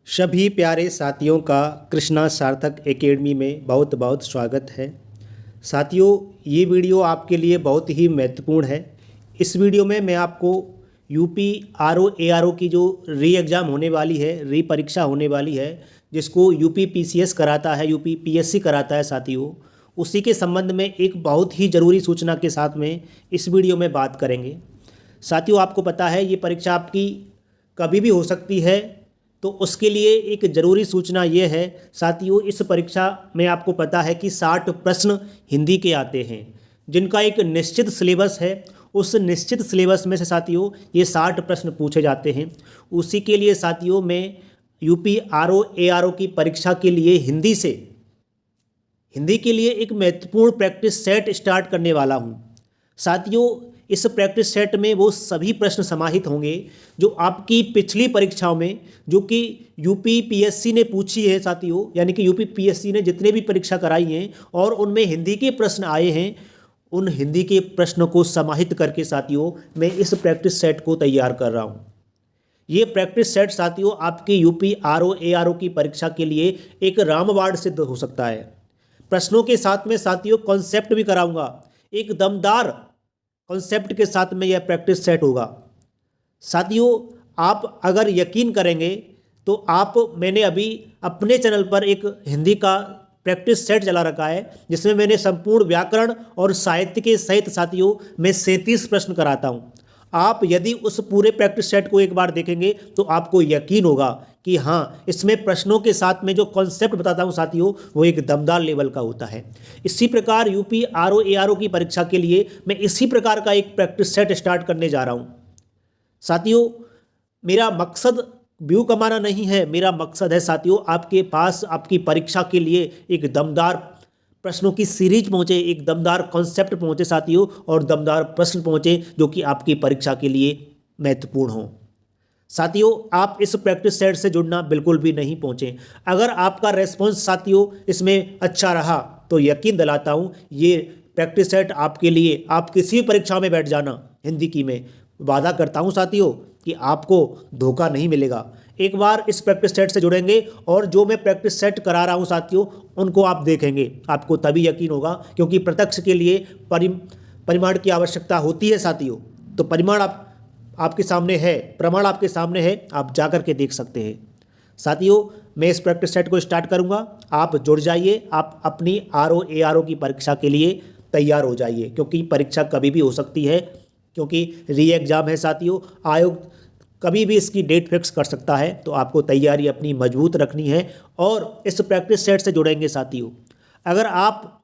सभी प्यारे साथियों का कृष्णा सार्थक एकेडमी में बहुत बहुत स्वागत है। साथियों, ये वीडियो आपके लिए बहुत ही महत्वपूर्ण है। इस वीडियो में मैं आपको यूपी आरओ एआरओ की जो री एग्ज़ाम होने वाली है, री परीक्षा होने वाली है, जिसको यूपी पीसीएस कराता है, यूपी पीएससी कराता है साथियों, उसी के संबंध में एक बहुत ही ज़रूरी सूचना के साथ में इस वीडियो में बात करेंगे। साथियों, आपको पता है ये परीक्षा आपकी कभी भी हो सकती है, तो उसके लिए एक ज़रूरी सूचना ये है साथियों, इस परीक्षा में आपको पता है कि 60 प्रश्न हिंदी के आते हैं, जिनका एक निश्चित सिलेबस है। उस निश्चित सिलेबस में से साथियों ये 60 प्रश्न पूछे जाते हैं। उसी के लिए साथियों मैं यूपी आरओ एआरओ की परीक्षा के लिए हिंदी के लिए एक महत्वपूर्ण प्रैक्टिस सेट स्टार्ट करने वाला हूँ। साथियों, इस प्रैक्टिस सेट में वो सभी प्रश्न समाहित होंगे जो आपकी पिछली परीक्षाओं में, जो कि यूपी पीएससी ने पूछी है साथियों, यानी कि यूपी पीएससी ने जितने भी परीक्षा कराई हैं और उनमें हिंदी के प्रश्न आए हैं, उन हिंदी के प्रश्नों को समाहित करके साथियों मैं इस प्रैक्टिस सेट को तैयार कर रहा हूँ। ये प्रैक्टिस सेट साथियों आपकी यूपी आरओ एआरओ की परीक्षा के लिए एक रामबाण सिद्ध हो सकता है। प्रश्नों के साथ में साथियों कॉन्सेप्ट भी कराऊंगा, एक दमदार कॉन्सेप्ट के साथ में यह प्रैक्टिस सेट होगा। साथियों, आप अगर यकीन करेंगे तो मैंने अभी अपने चैनल पर एक हिंदी का प्रैक्टिस सेट चला रखा है, जिसमें मैंने संपूर्ण व्याकरण और साहित्य के सहित साथियों मैं 37 प्रश्न कराता हूं। आप यदि उस पूरे प्रैक्टिस सेट को एक बार देखेंगे तो आपको यकीन होगा कि हाँ, इसमें प्रश्नों के साथ में जो कॉन्सेप्ट बताता हूँ साथियों वो एक दमदार लेवल का होता है। इसी प्रकार यूपी आरओ एआरओ की परीक्षा के लिए मैं इसी प्रकार का एक प्रैक्टिस सेट स्टार्ट करने जा रहा हूँ। साथियों, मेरा मकसद व्यू कमाना नहीं है, मेरा मकसद है साथियों आपके पास आपकी परीक्षा के लिए एक दमदार प्रश्नों की सीरीज पहुँचे, एक दमदार कॉन्सेप्ट पहुँचे साथियों, और दमदार प्रश्न पहुँचे जो कि आपकी परीक्षा के लिए महत्वपूर्ण हों। साथियों, आप इस प्रैक्टिस सेट से जुड़ना बिल्कुल भी नहीं पहुँचे। अगर आपका रेस्पॉन्स साथियों इसमें अच्छा रहा तो यकीन दिलाता हूँ ये प्रैक्टिस सेट आपके लिए, आप किसी भी परीक्षा में बैठ जाना हिंदी की, मैं वादा करता हूँ साथियों कि आपको धोखा नहीं मिलेगा। एक बार इस प्रैक्टिस सेट से जुड़ेंगे और जो मैं प्रैक्टिस सेट करा रहा हूँ साथियों उनको आप देखेंगे, आपको तभी यकीन होगा, क्योंकि प्रत्यक्ष के लिए परिमाण की आवश्यकता होती है साथियों। तो परिमाण आपके सामने है, प्रमाण आपके सामने है, आप जाकर के देख सकते हैं। साथियों, मैं इस प्रैक्टिस सेट को स्टार्ट करूंगा, आप जुड़ जाइए, आप अपनी आरओ एआरओ की परीक्षा के लिए तैयार हो जाइए, क्योंकि परीक्षा कभी भी हो सकती है, क्योंकि री एग्ज़ाम है साथियों। आयोग कभी भी इसकी डेट फिक्स कर सकता है, तो आपको तैयारी अपनी मजबूत रखनी है और इस प्रैक्टिस सेट से जुड़ेंगे साथियों। अगर आप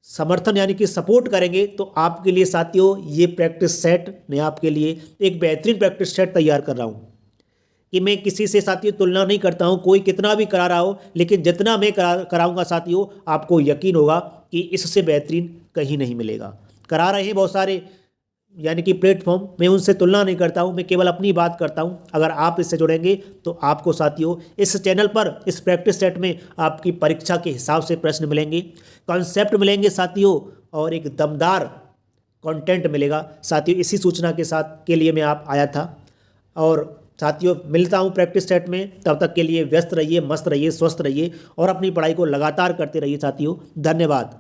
समर्थन यानी कि सपोर्ट करेंगे तो आपके लिए साथियों ये प्रैक्टिस सेट मैं आपके लिए एक बेहतरीन प्रैक्टिस सेट तैयार कर रहा हूँ कि मैं किसी से साथियों तुलना नहीं करता हूँ, कोई कितना भी करा रहा हो, लेकिन जितना मैं कराऊंगा साथियों आपको यकीन होगा कि इससे बेहतरीन कहीं नहीं मिलेगा। करा रहे हैं बहुत सारे यानी कि प्लेटफॉर्म, मैं उनसे तुलना नहीं करता हूं, मैं केवल अपनी बात करता हूं। अगर आप इससे जुड़ेंगे तो आपको साथियों इस चैनल पर इस प्रैक्टिस सेट में आपकी परीक्षा के हिसाब से प्रश्न मिलेंगे, कॉन्सेप्ट मिलेंगे साथियों, और एक दमदार कंटेंट मिलेगा साथियों। इसी सूचना के साथ के लिए मैं आप आया था, और साथियों मिलता हूं प्रैक्टिस सेट में। तब तक के लिए व्यस्त रहिए, मस्त रहिए, स्वस्थ रहिए और अपनी पढ़ाई को लगातार करते रहिए साथियों। धन्यवाद।